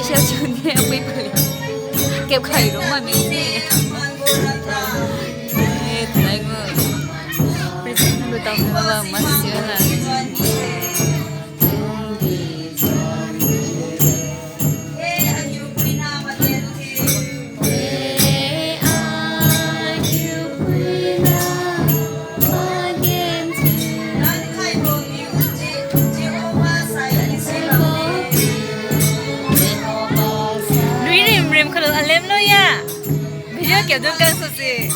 special journey apoy pali ket khai ro ma me se tanai mo present lo ta ma ma se la Alem lo ya, video kiểu đơn ca số gì?